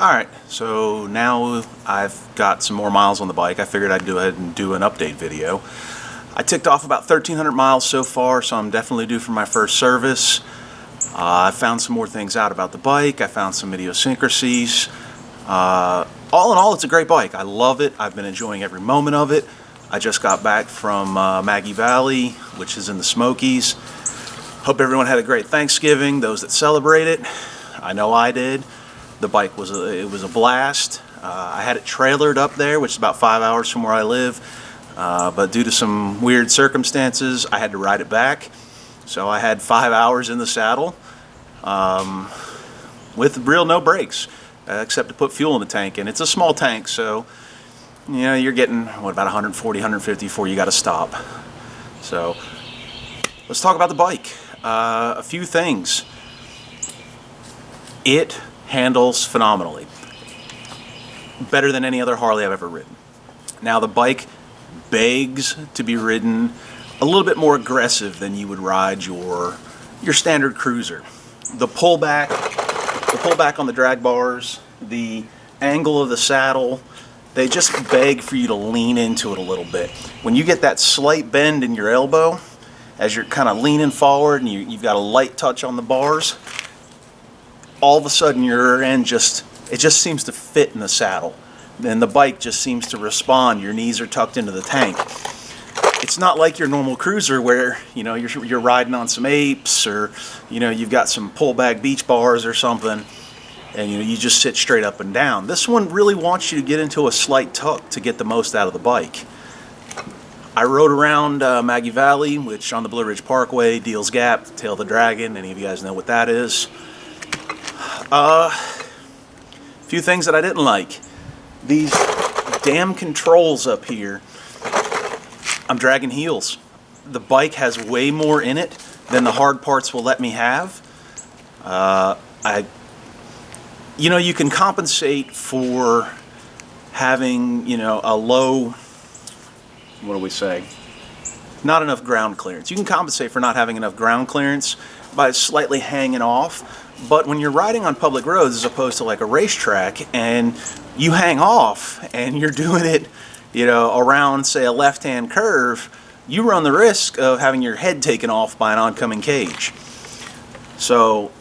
Alright, so now I've got some more miles on the bike. I figured I'd go ahead and do an update video. I ticked off about 1,300 miles so far, so I'm definitely due for my first service. I found some more things out about the bike. I found some idiosyncrasies. All in all, it's a great bike. I love it. I've been enjoying every moment of it. I just got back from Maggie Valley, which is in the Smokies. Hope everyone had a great Thanksgiving, those that celebrate it. I know I did. The bike was a blast. I had it trailered up there, which is about 5 hours from where I live. But due to some weird circumstances, I had to ride it back. So I had 5 hours in the saddle with real no brakes, except to put fuel in the tank. And it's a small tank, so you know, you're getting, what, about 140, 150 before you got to stop. So let's talk about the bike. A few things. It handles phenomenally. Better than any other Harley I've ever ridden. Now the bike begs to be ridden a little bit more aggressive than you would ride your standard cruiser. The pullback on the drag bars, the angle of the saddle, they just beg for you to lean into it a little bit. When you get that slight bend in your elbow, as you're kind of leaning forward and you've got a light touch on the bars, all of a sudden your rear end just seems to fit in the saddle. And the bike just seems to respond. Your knees are tucked into the tank. It's not like your normal cruiser where, you know, you're riding on some apes, or, you know, you've got some pullback beach bars or something, and you just sit straight up and down. This one really wants you to get into a slight tuck to get the most out of the bike. I rode around Maggie Valley, which on the Blue Ridge Parkway, Deals Gap, Tail of the Dragon. Any of you guys know what that is? A few things that I didn't like. These damn controls up here. I'm dragging heels. The bike has way more in it than the hard parts will let me have. You know, you can compensate for having, you know, a low, what do we say? Not enough ground clearance. You can compensate for not having enough ground clearance by slightly hanging off. But when you're riding on public roads as opposed to like a racetrack, and you hang off and you're doing it, you know, around, say, a left-hand curve, you run the risk of having your head taken off by an oncoming cage. So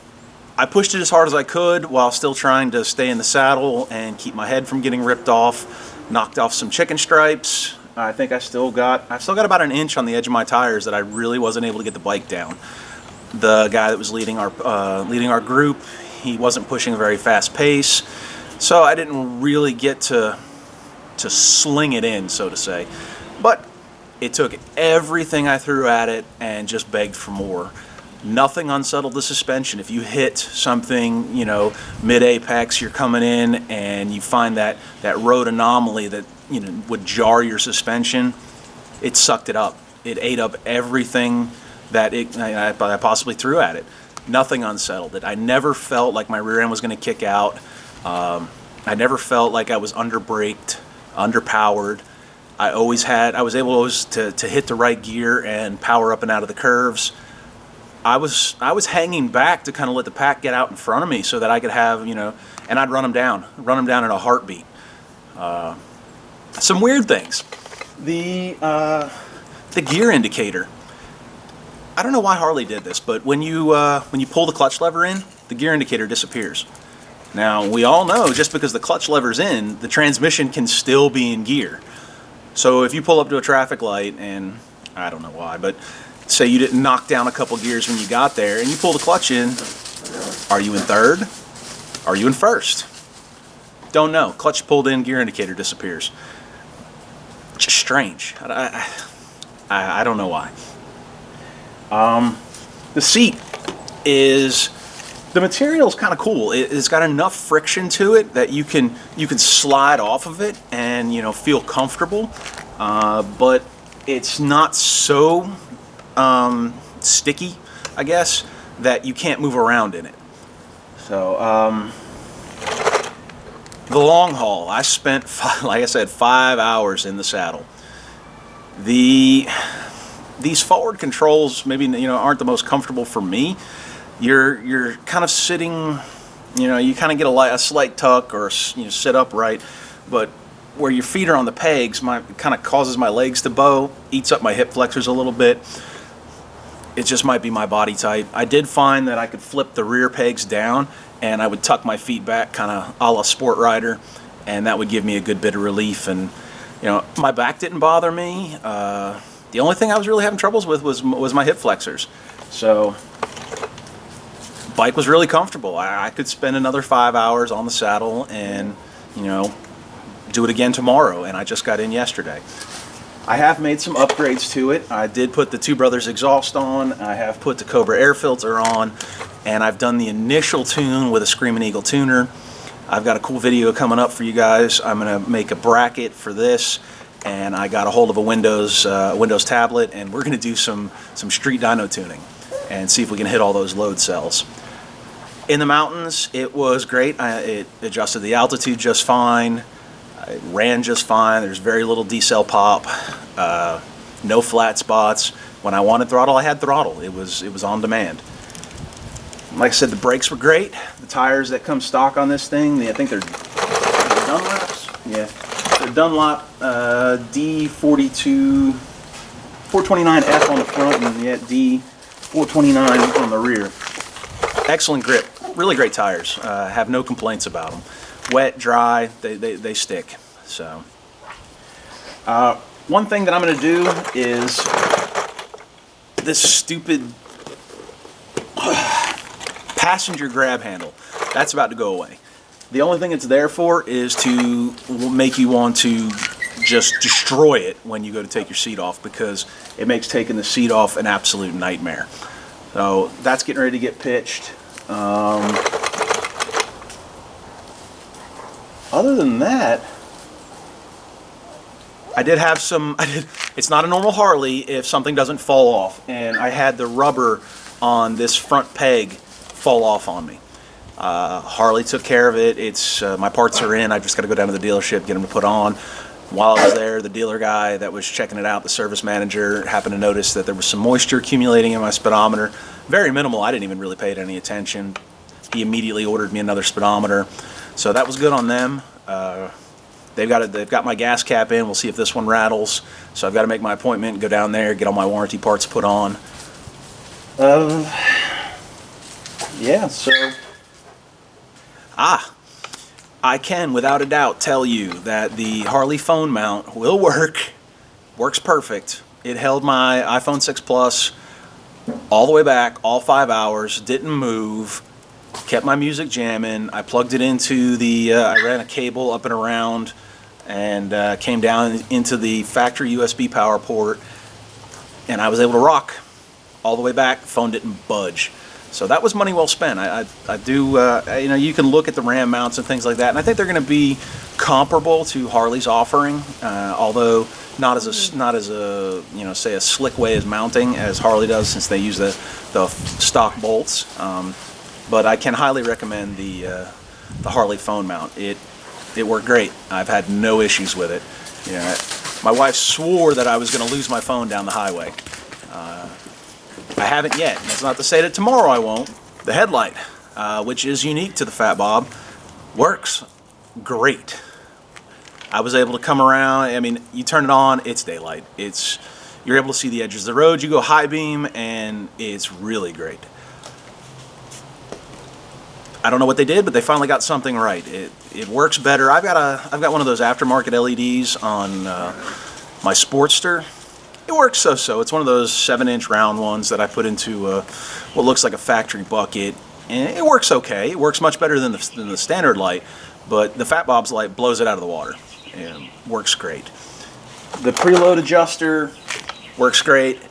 I pushed it as hard as I could while still trying to stay in the saddle and keep my head from getting ripped off. Knocked off some chicken stripes. I think I've still got about an inch on the edge of my tires that I really wasn't able to get the bike down. The guy that was leading our group, he wasn't pushing a very fast pace, so I didn't really get to sling it in, so to say. But it took everything I threw at it and just begged for more. Nothing unsettled the suspension. If you hit something, you know, mid-apex, you're coming in and you find that road anomaly that, you know, would jar your suspension, it sucked it up. It ate up everything that I possibly threw at it. Nothing unsettled it. I never felt like my rear end was going to kick out. I never felt like I was underbraked, underpowered. I was able to hit the right gear and power up and out of the curves. I was hanging back to kind of let the pack get out in front of me so that I could have, you know, and I'd run them down in a heartbeat. Some weird things. The gear indicator. I don't know why Harley did this, but when you pull the clutch lever in, the gear indicator disappears. Now, we all know just because the clutch lever's in, the transmission can still be in gear. So if you pull up to a traffic light, and I don't know why, but say you didn't knock down a couple gears when you got there, and you pull the clutch in, are you in third? Are you in first? Don't know. Clutch pulled in, gear indicator disappears. Just strange. I don't know why. The seat is, the material's kind of cool. It's got enough friction to it that you can slide off of it and, you know, feel comfortable. But it's not so sticky, I guess, that you can't move around in it. So the long haul, I spent, like I said, 5 hours in the saddle. These forward controls maybe, you know, aren't the most comfortable for me. You're kind of sitting You know, you kind of get a slight tuck or sit upright, but where your feet are on the pegs, kind of causes my legs to bow, eats up my hip flexors a little bit. It just might be my body type. I did find that I could flip the rear pegs down and I would tuck my feet back kind of a la sport rider, and that would give me a good bit of relief. And you know, my back didn't bother me. The only thing I was really having troubles with was my hip flexors. So bike was really comfortable. I could spend another 5 hours on the saddle and, you know, do it again tomorrow, and I just got in yesterday. I have made some upgrades to it. I did put the Two Brothers exhaust on, I have put the Cobra air filter on, and I've done the initial tune with a Screaming Eagle tuner. I've got a cool video coming up for you guys. I'm going to make a bracket for this, and I got a hold of a Windows tablet, and we're going to do some street dyno tuning and see if we can hit all those load cells. In the mountains, it was great. It adjusted the altitude just fine. It ran just fine. There's very little decel pop, no flat spots. When I wanted throttle, I had throttle. It was on demand. Like I said, the brakes were great. The tires that come stock on this thing, I think they're Dunlops. Yeah, they're Dunlop D42 429F on the front and yet D429 on the rear. Excellent grip. Really great tires. Have no complaints about them. Wet, dry, they stick. So, one thing that I'm going to do is this stupid passenger grab handle. That's about to go away. The only thing it's there for is to make you want to just destroy it when you go to take your seat off, because it makes taking the seat off an absolute nightmare. So that's getting ready to get pitched. Other than that, I did have some, it's not a normal Harley if something doesn't fall off, and I had the rubber on this front peg fall off on me. Harley took care of it. My parts are in. I just got to go down to the dealership, get them to put on. While I was there, the dealer guy that was checking it out, the service manager, happened to notice that there was some moisture accumulating in my speedometer. Very minimal. I didn't even really pay it any attention. He immediately ordered me another speedometer. So that was good on them. They've got my gas cap in. We'll see if this one rattles. So I've got to make my appointment, go down there, get all my warranty parts put on. Yeah, so I can without a doubt tell you that the Harley phone mount will works perfect. It held my iPhone 6 Plus all the way back, all 5 hours, didn't move, kept my music jamming. I plugged it into I ran a cable up and around and came down into the factory USB power port, and I was able to rock all the way back. Phone didn't budge. So that was money well spent. I do, you know, you can look at the RAM mounts and things like that, and I think they're going to be comparable to Harley's offering, although not as a you know, say a slick way as mounting as Harley does, since they use the stock bolts. But I can highly recommend the Harley phone mount. It worked great. I've had no issues with it. You know, my wife swore that I was going to lose my phone down the highway. I haven't yet. That's not to say that tomorrow I won't. The Headlight, which is unique to the Fat Bob, works great. I was able to come around. I mean, you turn it on, it's daylight. You're able to see the edges of the road. You go high beam, and it's really great. I don't know what they did, but they finally got something right. It works better. I've got one of those aftermarket LEDs on my Sportster. It works so-so. It's one of those 7-inch round ones that I put into what looks like a factory bucket, and it works okay. It works much better than the standard light, but the Fat Bob's light blows it out of the water. And works great. The Preload Adjuster works great.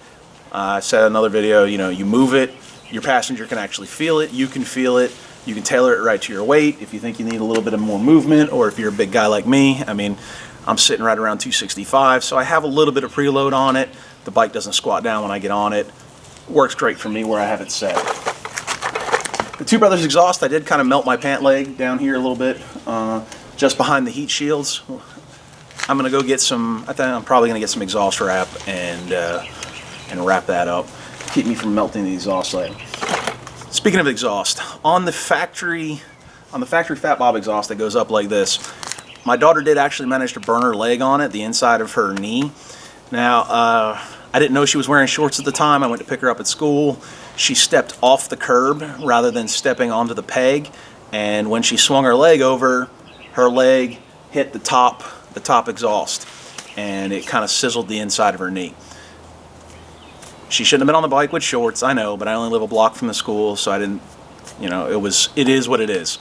I said in another video, you know, you move it, your passenger can actually feel it, you can feel it. You can tailor it right to your weight if you think you need a little bit of more movement, or if you're a big guy like me. I mean, I'm sitting right around 265, so I have a little bit of preload on it. The bike doesn't squat down when I get on it. Works great for me where I have it set. The Two Brothers exhaust, I did kind of melt my pant leg down here a little bit, just behind the heat shields. I'm gonna go get some. I think I'm probably gonna get some exhaust wrap and wrap that up, keep me from melting the exhaust leg. Speaking of exhaust, on the factory on the factory Fat Bob exhaust that goes up like this, my daughter did actually manage to burn her leg on it, the inside of her knee. Now, I didn't know she was wearing shorts at the time. I went to pick her up at school. She stepped off the curb rather than stepping onto the peg, and when she swung her leg over, her leg hit the top exhaust, and it kind of sizzled the inside of her knee. She shouldn't have been on the bike with shorts, I know, but I only live a block from the school, so I didn't, you know, it is what it is.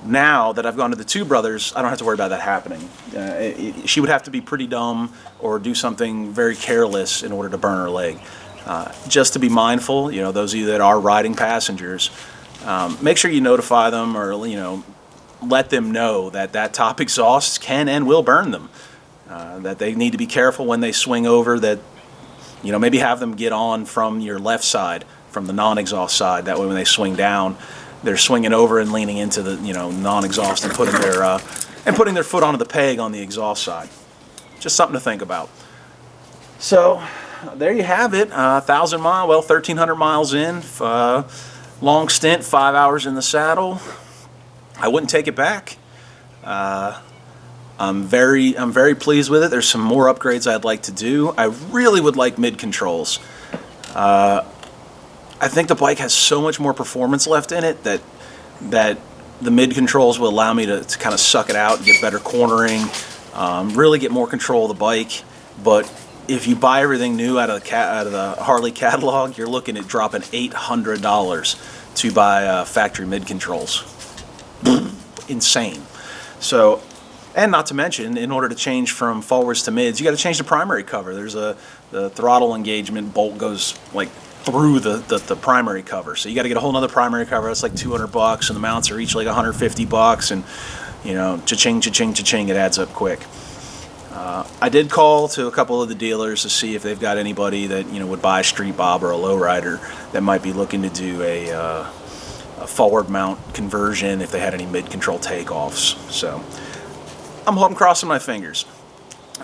Now that I've gone to the Two Brothers, I don't have to worry about that happening. She would have to be pretty dumb or do something very careless in order to burn her leg. Just to be mindful, you know, those of you that are riding passengers, make sure you notify them, or, you know, let them know that that top exhaust can and will burn them. That they need to be careful when they swing over, that, you know, maybe have them get on from your left side, from the non-exhaust side. That way when they swing down, they're swinging over and leaning into the, you know, non-exhaust and putting their foot onto the peg on the exhaust side. Just something to think about. So there you have it. 1,000 mile, well, 1,300 miles in. Long stint, 5 hours in the saddle. I wouldn't take it back. I'm very pleased with it. There's some more upgrades I'd like to do. I really would like mid controls. I think the bike has so much more performance left in it that the mid controls will allow me to kind of suck it out and get better cornering, really get more control of the bike. But if you buy everything new out of the Harley catalog, you're looking at dropping $800 to buy factory mid controls. Insane. So, and not to mention, in order to change from forwards to mids, you got to change the primary cover. There's the throttle engagement bolt goes like through the primary cover, so you got to get a whole nother primary cover. That's like $200, and the mounts are each like $150, and, you know, cha-ching, cha-ching, cha-ching, it adds up quick. I did call to a couple of the dealers to see if they've got anybody that, you know, would buy a Street Bob or a lowrider that might be looking to do a forward mount conversion, if they had any mid-control takeoffs. So I'm crossing my fingers.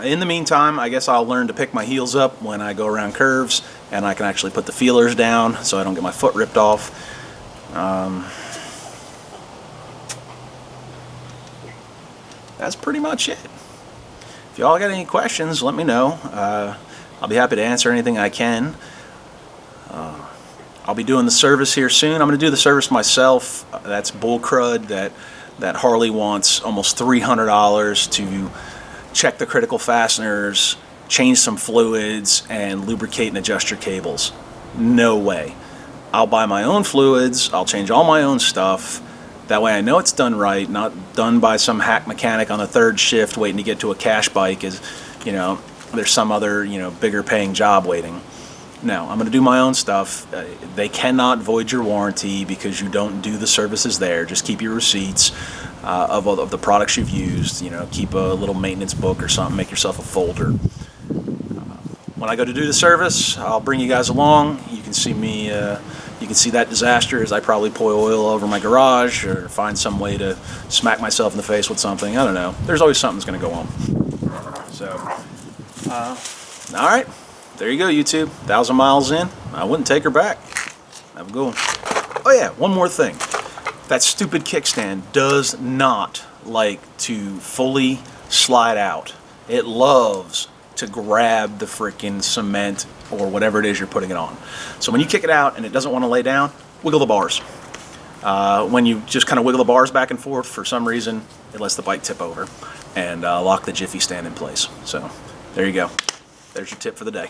In the meantime, I guess I'll learn to pick my heels up when I go around curves, and I can actually put the feelers down so I don't get my foot ripped off. That's pretty much it. If y'all got any questions, let me know. I'll be happy to answer anything I can. I'll be doing the service here soon. I'm going to do the service myself. That's bull crud that Harley wants almost $300 to check the critical fasteners, change some fluids, and lubricate and adjust your cables. No way. I'll buy my own fluids, I'll change all my own stuff. That way I know it's done right, not done by some hack mechanic on the third shift waiting to get to a cash bike as, you know, there's some other, you know, bigger paying job waiting. No, I'm going to do my own stuff. They cannot void your warranty because you don't do the services there. Just keep your receipts of the products you've used. You know, keep a little maintenance book or something. Make yourself a folder. When I go to do the service, I'll bring you guys along. You can see me. You can see that disaster as I probably pour oil over my garage or find some way to smack myself in the face with something. I don't know. There's always something that's going to go on. So, all right. There you go, YouTube. 1,000 miles in. I wouldn't take her back. Have a good one. Oh yeah, one more thing. That stupid kickstand does not like to fully slide out. It loves to grab the freaking cement or whatever it is you're putting it on. So when you kick it out and it doesn't want to lay down, wiggle the bars. When you just kind of wiggle the bars back and forth, for some reason, it lets the bike tip over and lock the jiffy stand in place. So there you go. There's your tip for the day.